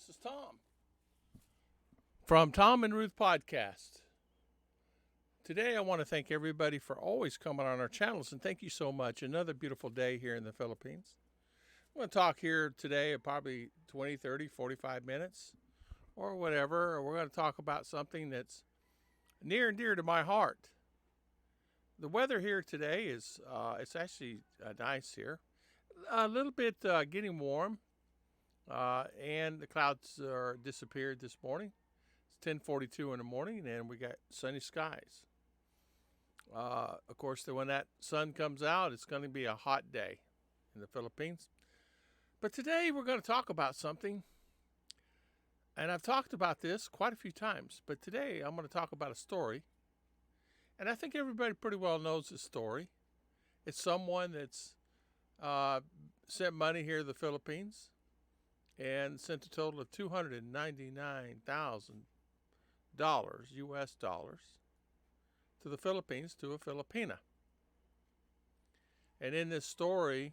This is Tom from Tom and Ruth Podcast. Today, I want to thank everybody for always coming on our channels, and thank you so much. Another beautiful day here in the Philippines. I'm going to talk here today probably 20, 30, 45 minutes or whatever. We're going to talk about something that's near and dear to my heart. The weather here today is it's actually nice here. A little bit getting warm, and the clouds are disappeared this morning. It's 10:42 in the morning, and we got sunny skies. Of course, when that sun comes out, it's going to be a hot day in the Philippines. But today we're going to talk about something, and I've talked about this quite a few times, but today I'm going to talk about a story, and I think everybody pretty well knows this story. It's someone that's sent money here to the Philippines and sent a total of $299,000 US dollars to the Philippines to a Filipina. And in this story,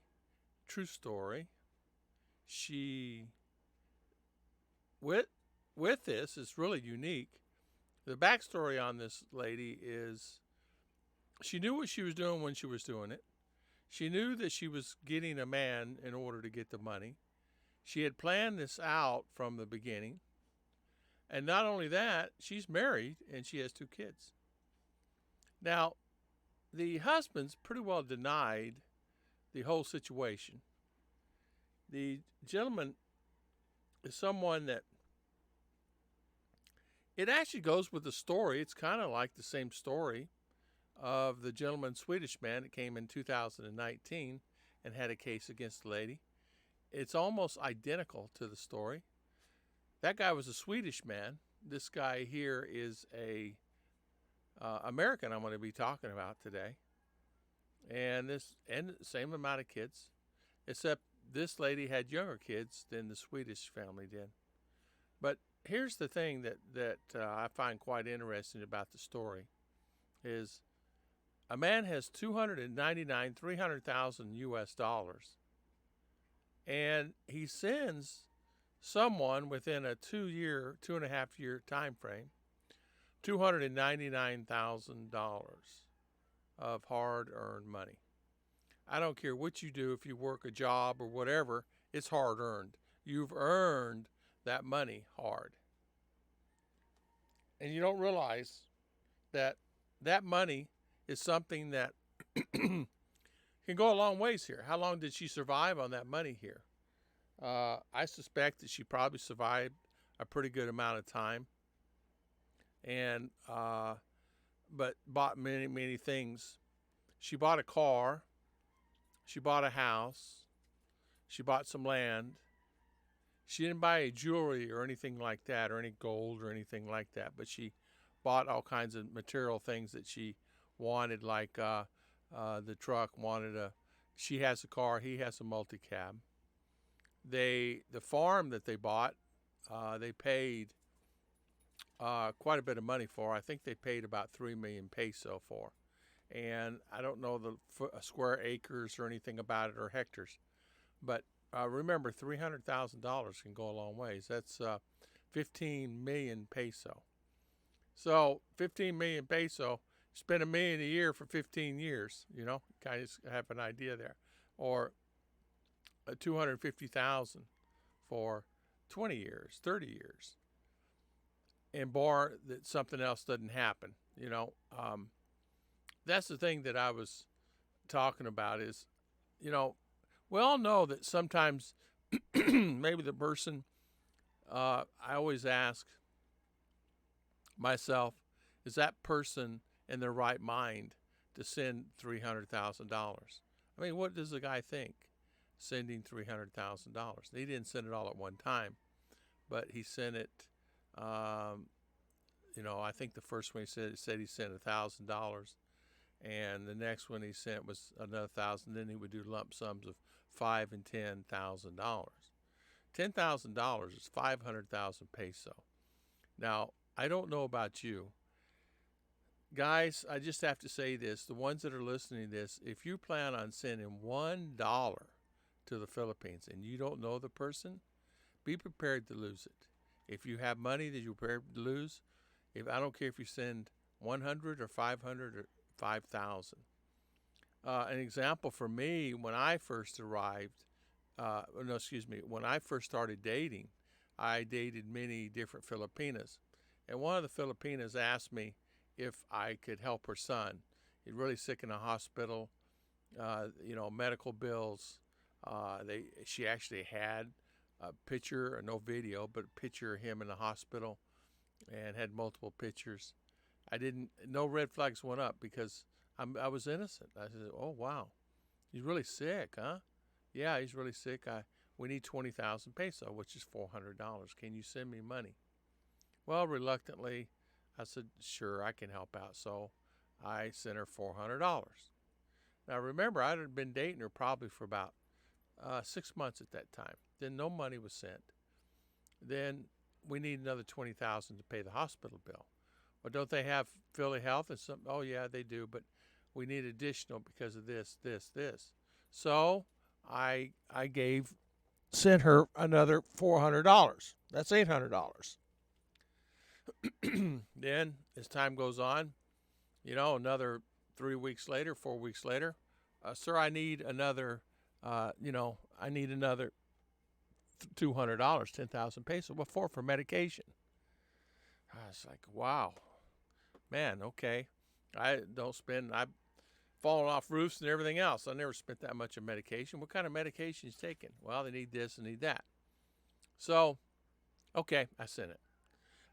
true story, she with this is really unique. The backstory on this lady is she knew what she was doing when she was doing it. She knew that she was getting a man in order to get the money. She had planned this out from the beginning. And not only that, she's married and she has 2 kids. Now, the husband's pretty well denied the whole situation. The gentleman is someone that it actually goes with the story. It's kind of like the same story of the gentleman, Swedish man, that came in 2019 and had a case against the lady. It's almost identical to the story. That guy was a Swedish man. This guy here is a American I'm going to be talking about today. And same amount of kids, except this lady had younger kids than the Swedish family did. But here's the thing that I find quite interesting about the story is a man has $300,000 US dollars, and he sends someone within a 2.5 year time frame, $299,000 of hard-earned money. I don't care what you do, if you work a job or whatever, it's hard-earned. You've earned that money hard. And you don't realize that that money is something that can go a long ways here. How long did she survive on that money here? I suspect that she probably survived a pretty good amount of time, and but bought many things. She bought a car, she bought a house, she bought some land. She didn't buy a jewelry or anything like that, or any gold or anything like that, but she bought all kinds of material things that she wanted, like the truck wanted she has a car, he has a multi-cab. The farm that they bought, they paid quite a bit of money for. I think they paid about 3 million peso for. And I don't know the square acres or anything about it, or hectares. But remember, $300,000 can go a long ways. That's 15 million peso. So 15 million peso, spend $1 million a year for 15 years, kind of have an idea there. Or 250,000 for 20 years, 30 years, and bar that something else doesn't happen. That's the thing that I was talking about is, we all know that sometimes maybe the person, I always ask myself, is that person in their right mind to send $300,000? I mean, what does the guy think? Sending $300,000. He didn't send it all at one time, but he sent it. I think the first one he said he sent $1,000, and the next one he sent was another $1,000. Then he would do lump sums of $5,000 and $10,000. $10,000 is 500,000 peso. Now, I don't know about you, guys. I just have to say this: the ones that are listening to this, if you plan on sending $1 to the Philippines and you don't know the person, be prepared to lose it. If you have money that you're prepared to lose, if I don't care if you send 100 or 500 or 5,000. An example for me, when I first arrived, no, excuse me, when I first started dating, I dated many different Filipinas. And one of the Filipinas asked me if I could help her son. He's really sick in a hospital, medical bills. She actually had a picture, no video, but a picture of him in the hospital and had multiple pictures. No red flags went up because I was innocent. I said, oh, wow, he's really sick, huh? Yeah, he's really sick. We need 20,000 peso, which is $400. Can you send me money? Well, reluctantly, I said, sure, I can help out. So I sent her $400. Now, remember, I had been dating her probably for about 6 months at that time. Then no money was sent. Then we need another 20,000 to pay the hospital bill. Well, don't they have Philly Health and something? Oh, yeah, they do, but we need additional because of this. So I sent her another $400. That's $800. Then, as time goes on, another 3 weeks later, 4 weeks later, sir, I need another, I need another $200, 10,000 pesos. What for medication? I was like, wow, man, okay. I've fallen off roofs and everything else. I never spent that much on medication. What kind of medication is taking? Well, they need this and need that. So, okay, I sent it.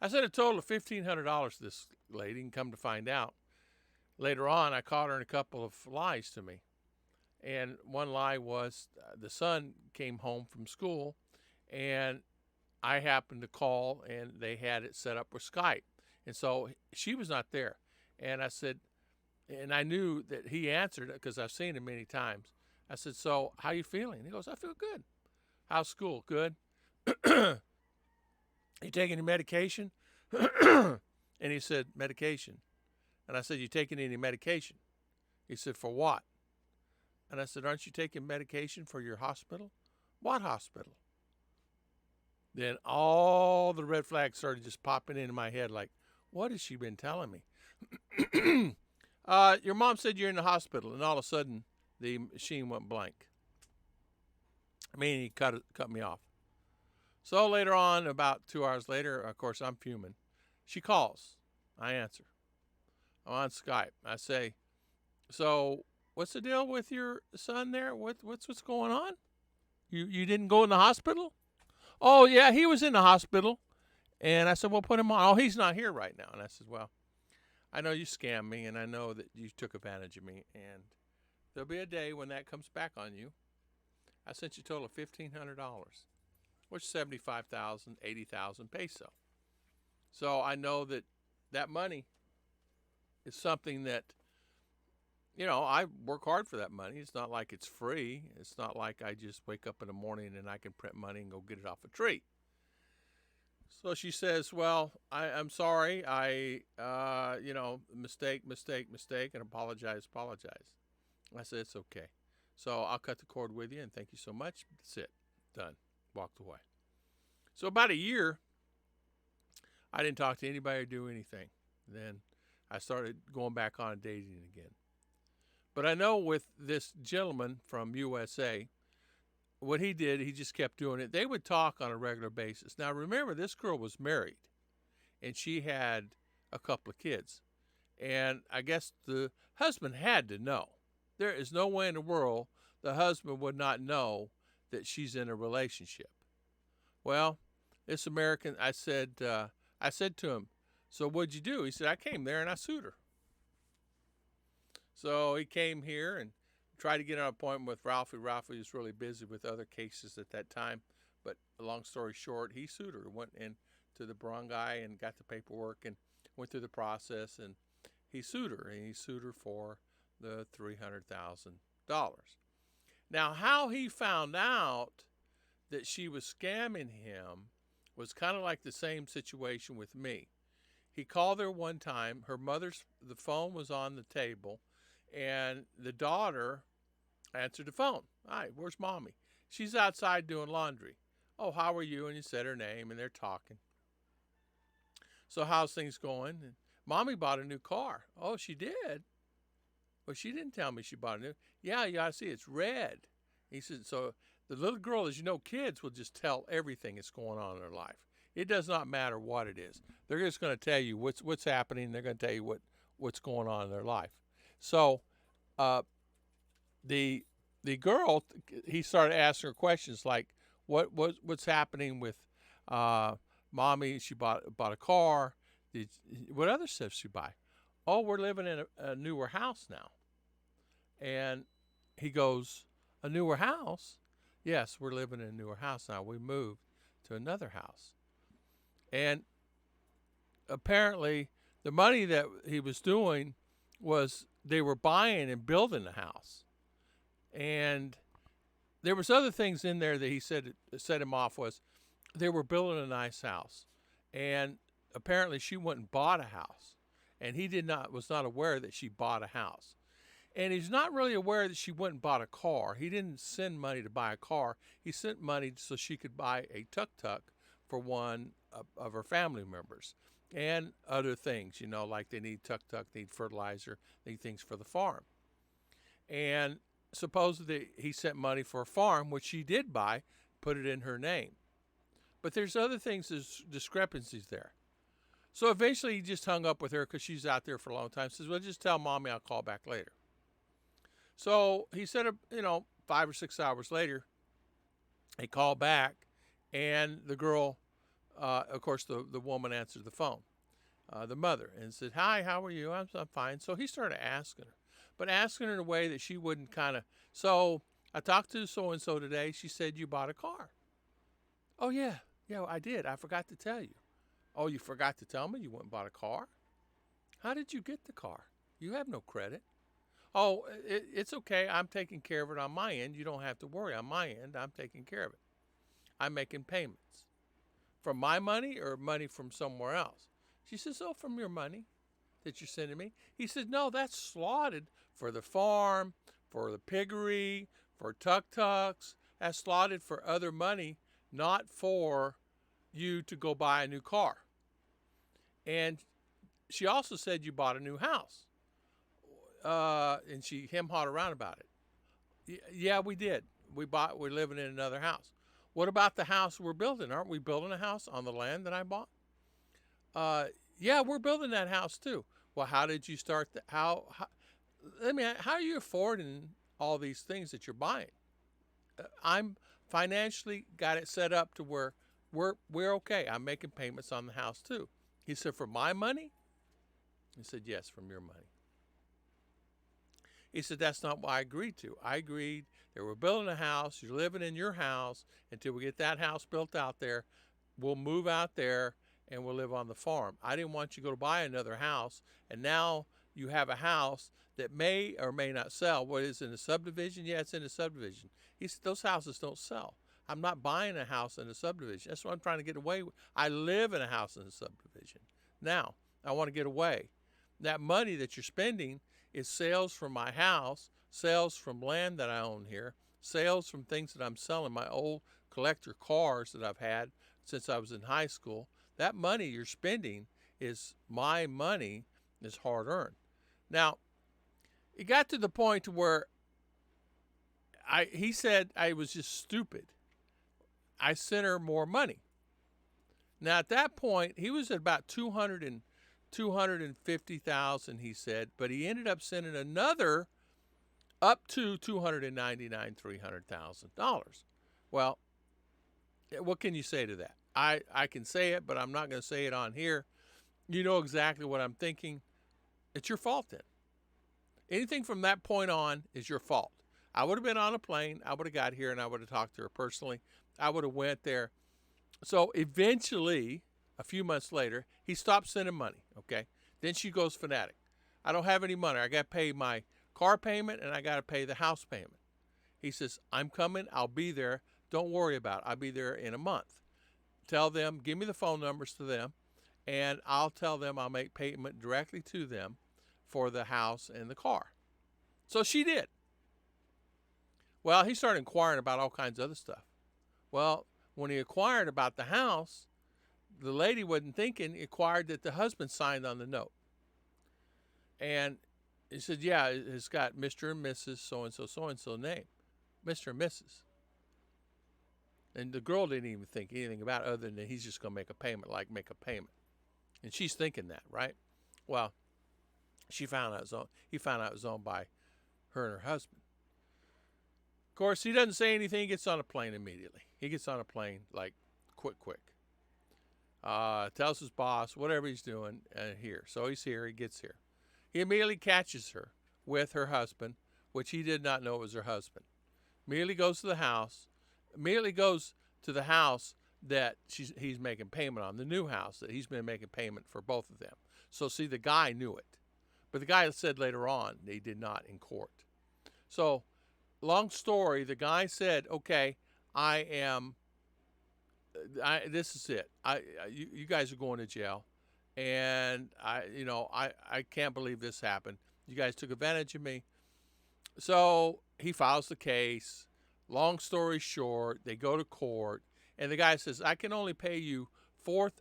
I sent a total of $1,500 to this lady, and come to find out, later on, I caught her in a couple of lies to me. And one lie was the son came home from school, and I happened to call, and they had it set up with Skype. And so she was not there. And I said, and I knew that he answered it because I've seen him many times. I said, so how you feeling? He goes, I feel good. How's school? Good. You taking any medication? And he said, medication. And I said, you taking any medication? He said, for what? And I said, aren't you taking medication for your hospital? What hospital? Then all the red flags started just popping into my head like, what has she been telling me? Your mom said you're in the hospital, and all of a sudden the machine went blank. I mean, he cut me off. So later on, about 2 hours later, of course, I'm fuming. She calls. I answer. I'm on Skype. I say, so what's the deal with your son there? What's going on? You didn't go in the hospital? Oh, yeah, he was in the hospital. And I said, well, put him on. Oh, he's not here right now. And I said, well, I know you scammed me, and I know that you took advantage of me, and there'll be a day when that comes back on you. I sent you a total of $1,500, which is 75,000, 80,000 peso. So I know that money is something that, I work hard for that money. It's not like it's free. It's not like I just wake up in the morning and I can print money and go get it off a tree. So she says, well, I'm sorry. Mistake, and apologize. I said, it's okay. So I'll cut the cord with you, and thank you so much. That's it. Done. Walked away. So about a year, I didn't talk to anybody or do anything. Then I started going back on dating again. But I know with this gentleman from USA, what he did, he just kept doing it. They would talk on a regular basis. Now, remember, this girl was married, and she had a couple of kids. And I guess the husband had to know. There is no way in the world the husband would not know that she's in a relationship. Well, this American, I said to him, so what'd you do? He said, I came there and I sued her. So he came here and tried to get an appointment with Ralphie. Ralphie was really busy with other cases at that time. But long story short, he sued her, went into the barangay and got the paperwork and went through the process. And he sued her, and he sued her for the $300,000. Now, how he found out that she was scamming him was kind of like the same situation with me. He called her one time. The phone was on the table, and the daughter answered the phone. Hi, where's mommy? She's outside doing laundry. Oh, how are you? And you said her name, and they're talking. So how's things going? And Mommy bought a new car. Oh, she did? Well, she didn't tell me she bought a new. Yeah, you ought to see it's red. He said, so the little girl, as you know, kids will just tell everything that's going on in their life. It does not matter what it is. They're just going to tell you what's happening. They're going to tell you what's going on in their life. So uh, the the girl, he started asking her questions like, what's happening with uh, mommy? She bought a car. Did, what other stuff she buy? Oh, we're living in a newer house now. And he goes, a newer house? Yes, we're living in a newer house now. We moved to another house. And apparently, the money that he was doing was they were buying and building the house. And there was other things in there that he said set him off was they were building a nice house. And apparently she went and bought a house. And he was not aware that she bought a house. And he's not really aware that she went and bought a car. He didn't send money to buy a car. He sent money so she could buy a tuk-tuk for one of her family members. And other things, like they need tuk-tuk, they need fertilizer, they need things for the farm. And supposedly he sent money for a farm, which she did buy, put it in her name. But there's other things, there's discrepancies there. So eventually he just hung up with her because she's out there for a long time. Says, well, just tell Mommy I'll call back later. So he said, 5 or 6 hours later, he called back, and the girl, of course, the woman answered the phone, the mother, and said, hi, how are you? I'm fine. So he started asking her, but asking her in a way that she wouldn't so I talked to so-and-so today. She said you bought a car. Oh, yeah, I did. I forgot to tell you. Oh, you forgot to tell me you went and bought a car? How did you get the car? You have no credit. Oh, it's okay. I'm taking care of it on my end. You don't have to worry. On my end, I'm taking care of it. I'm making payments. From my money or money from somewhere else? She says, oh, from your money that you're sending me. He said, no, that's slotted for the farm, for the piggery, for tuk-tuks. That's slotted for other money, not for you to go buy a new car. And she also said you bought a new house. And she hem-hawed around about it. Yeah, we did. We're living in another house. What about the house we're building? Aren't we building a house on the land that I bought? Yeah, we're building that house too. Well, how did you start how are you affording all these things that you're buying? I'm financially got it set up to where we're okay. I'm making payments on the house too. He said, for my money? He said, yes, from your money. He said, that's not what I agreed to. I agreed that we're building a house. You're living in your house until we get that house built out there. We'll move out there and we'll live on the farm. I didn't want you to go to buy another house, and now you have a house that may or may not sell. What is in a subdivision? Yeah, it's in a subdivision. He said, those houses don't sell. I'm not buying a house in a subdivision. That's what I'm trying to get away with. I live in a house in a subdivision. Now, I want to get away. That money that you're spending is sales from my house, sales from land that I own here, sales from things that I'm selling, my old collector cars that I've had since I was in high school. That money you're spending is my money, is hard earned. Now, it got to the point where he said I was just stupid. I sent her more money. Now, at that point, he was at about 250,000, he said, but he ended up sending another up to $300,000. Well, what can you say to that? I can say it, but I'm not going to say it on here. You know exactly what I'm thinking. It's your fault then. Anything from that point on is your fault. I would have been on a plane. I would have got here and I would have talked to her personally. I would have went there. So eventually, a few months later, he stopped sending money, okay? Then she goes fanatic. I don't have any money. I got to pay my car payment and I got to pay the house payment. He says, I'm coming. I'll be there. Don't worry about it. I'll be there in a month. Tell them, give me the phone numbers to them, and I'll tell them I'll make payment directly to them for the house and the car. So she did. Well, he started inquiring about all kinds of other stuff. Well, When he inquired about the house, the lady wasn't thinking, inquired that the husband signed on the note. And he said, yeah, it's got Mr. and Mrs. so-and-so name, Mr. and Mrs. And the girl didn't even think anything about it other than he's just going to make a payment, like make a payment. And she's thinking that, right? Well, he found out it was owned by her and her husband. Of course, he doesn't say anything. He gets on a plane immediately. He gets on a plane like quick. Tells his boss whatever he's doing here. So he's here. He gets here. He immediately catches her with her husband, which he did not know was her husband. Immediately goes to the house. Immediately goes to the house that he's making payment on, the new house that he's been making payment for both of them. So see, the guy knew it. But the guy said later on he did not in court. So, long story, the guy said, okay, this is it. You guys are going to jail. And I can't believe this happened. You guys took advantage of me. So he files the case. Long story short, they go to court, and the guy says, I can only pay you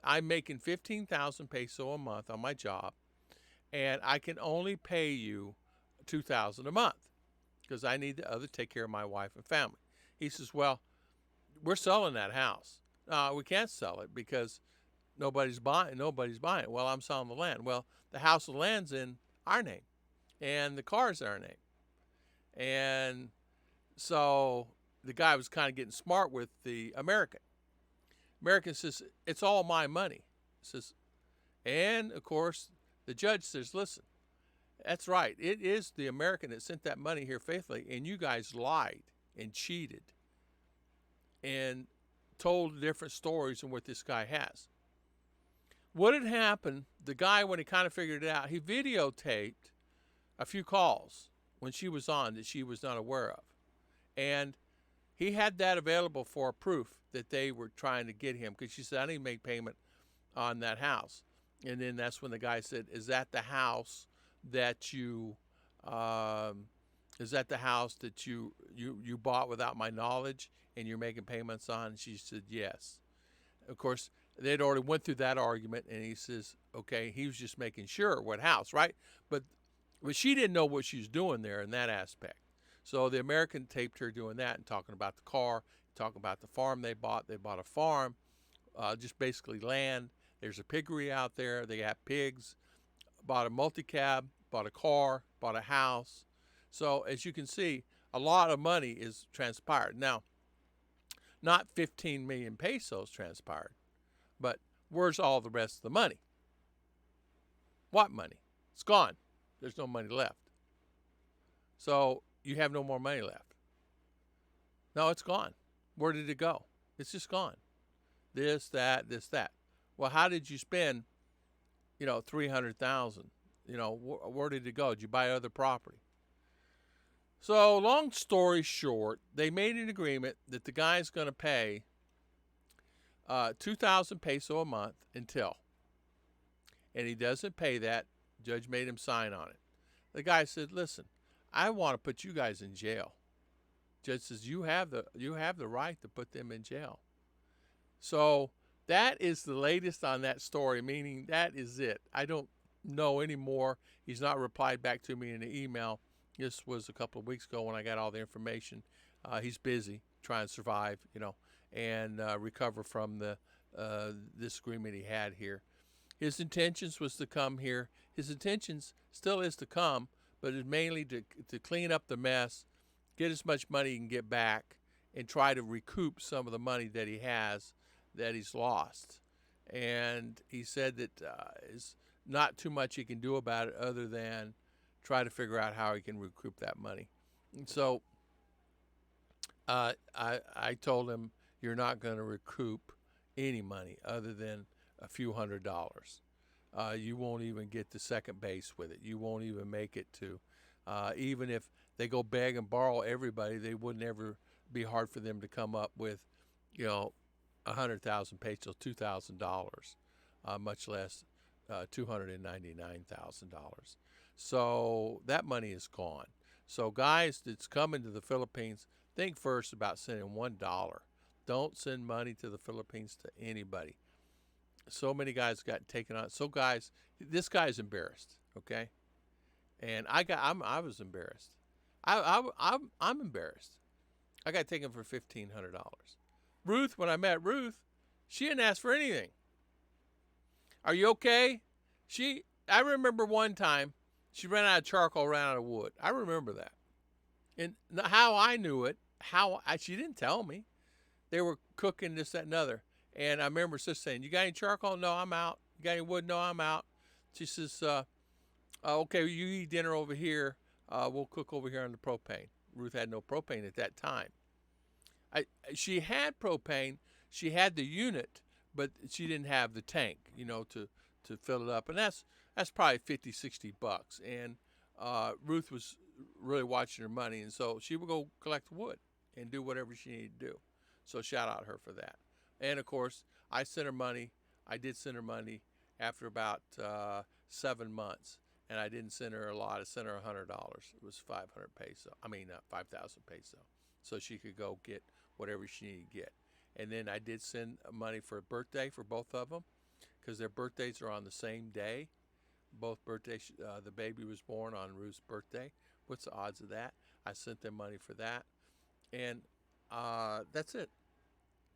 I'm making 15,000 peso a month on my job, and I can only pay you 2,000 a month because I need the other to take care of my wife and family. He says, well, we're selling that house. We can't sell it because nobody's buying it. Well, I'm selling the land. Well, the house and land's in our name, and the car's our name. And so the guy was kind of getting smart with the American. American says, it's all my money. Says, and of course, the judge says, listen, that's right. It is the American that sent that money here faithfully, and you guys lied and cheated and told different stories than what this guy has. What had happened, the guy, when he kind of figured it out, he videotaped a few calls when she was on that she was not aware of. And he had that available for proof that they were trying to get him, because she said, I need to make payment on that house. And then that's when the guy said, is that the house that you bought without my knowledge and you're making payments on? And she said, yes. Of course, they'd already went through that argument, and he says, okay, he was just making sure what house, right? But she didn't know what she was doing there in that aspect. So the American taped her doing that and talking about the car, talking about the farm they bought. They bought a farm, just basically land. There's a piggery out there. They got pigs. Bought a multi-cab, bought a car, bought a house. So as you can see, a lot of money is transpired. Now, not 15 million pesos transpired, but where's all the rest of the money? What money? It's gone. There's no money left. So you have no more money left. No, it's gone. Where did it go? It's just gone. This, that. Well, how did you spend, 300,000? Where did it go? Did you buy other property? So long story short, they made an agreement that the guy's going to pay 2,000 peso a month until. And he doesn't pay that. Judge made him sign on it. The guy said, listen, I want to put you guys in jail. Judge says, you have the right to put them in jail. So that is the latest on that story, meaning that is it. I don't know anymore. He's not replied back to me in the email. This was a couple of weeks ago when I got all the information. He's busy trying to survive, and recover from the this agreement he had here. His intentions was to come here. His intentions still is to come, but it's mainly to clean up the mess, get as much money he can get back, and try to recoup some of the money that he has that he's lost. And he said that there's not too much he can do about it other than try to figure out how he can recoup that money. And so I told him, you're not going to recoup any money other than a few $100s. You won't even get to second base with it. You won't even make it to, even if they go beg and borrow everybody, they wouldn't ever be hard for them to come up with, 100,000 pesos, $2,000, much less $299,000. So that money is gone. So guys that's coming to the Philippines, think first about sending $1 Don't send money to the Philippines to anybody. So many guys got taken on. So guys, this guy's embarrassed. Okay, and I was embarrassed. I'm embarrassed. I got taken for $1,500. Ruth, when I met Ruth, she didn't ask for anything. Are you okay? I remember one time she ran out of charcoal, ran out of wood. I remember that. And how I knew it, she didn't tell me. They were cooking this, that, and other. And I remember sister saying, "You got any charcoal? No, I'm out. You got any wood? No, I'm out." She says, "Okay, you eat dinner over here. We'll cook over here on the propane." Ruth had no propane at that time. She had propane. She had the unit, but she didn't have the tank, to fill it up. And that's probably 50, $60. And Ruth was really watching her money, and so she would go collect wood and do whatever she needed to do. So shout out her for that. And of course, I sent her money. I did send her money after about 7 months, and I didn't send her a lot. I sent her $100. It was 500 peso. 5,000 peso, so she could go get whatever she needed to get. And then I did send money for a birthday for both of them, because their birthdays are on the same day. Both birthdays, the baby was born on Ruth's birthday. What's the odds of that? I sent them money for that, and that's it.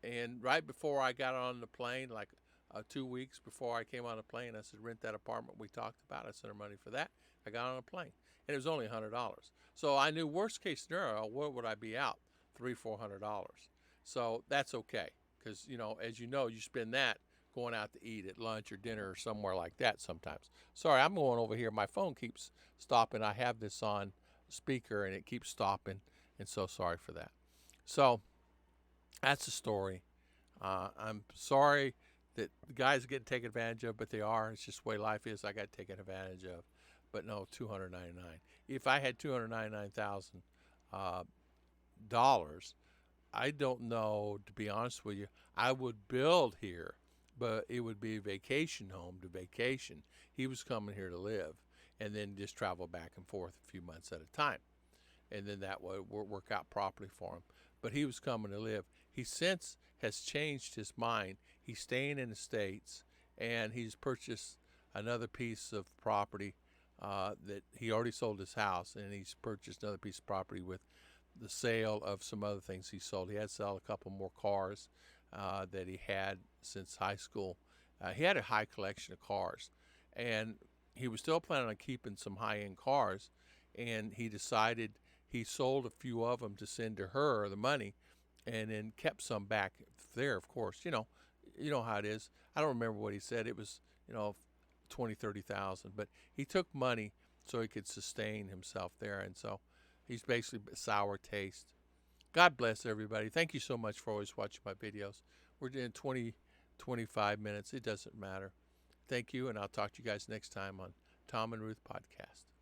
And right before I got on the plane, like 2 weeks before I came on the plane, I said, "Rent that apartment we talked about." I sent her money for that. I got on a plane, and it was only $100. So I knew worst case scenario, what would I be out? $300-400. So that's okay, because as you know, you spend that going out to eat at lunch or dinner or somewhere like that sometimes. Sorry, I'm going over here. My phone keeps stopping. I have this on speaker and it keeps stopping, and so sorry for that. So that's the story. I'm sorry that the guys get taken advantage of, but they are. It's just the way life is. I got taken advantage of. But no, $299. If I had $299,000 I don't know, to be honest with you. I would build here, but it would be a vacation home to vacation. He was coming here to live and then just travel back and forth a few months at a time. And then that would work out properly for him. But he was coming to live. He since has changed his mind. He's staying in the States, and he's purchased another piece of property that he already sold his house, and he's purchased another piece of property with the sale of some other things he sold. He had to sell a couple more cars that he had since high school. He had a high collection of cars, and he was still planning on keeping some high-end cars, and he decided he sold a few of them to send to her the money, and then kept some back there, of course. You know how it is. I don't remember what he said. It was, 20, 30,000, but he took money so he could sustain himself there, and so he's basically sour taste. God bless everybody. Thank you so much for always watching my videos. We're doing 20, 25 minutes. It doesn't matter. Thank you, and I'll talk to you guys next time on Tom and Ruth Podcast.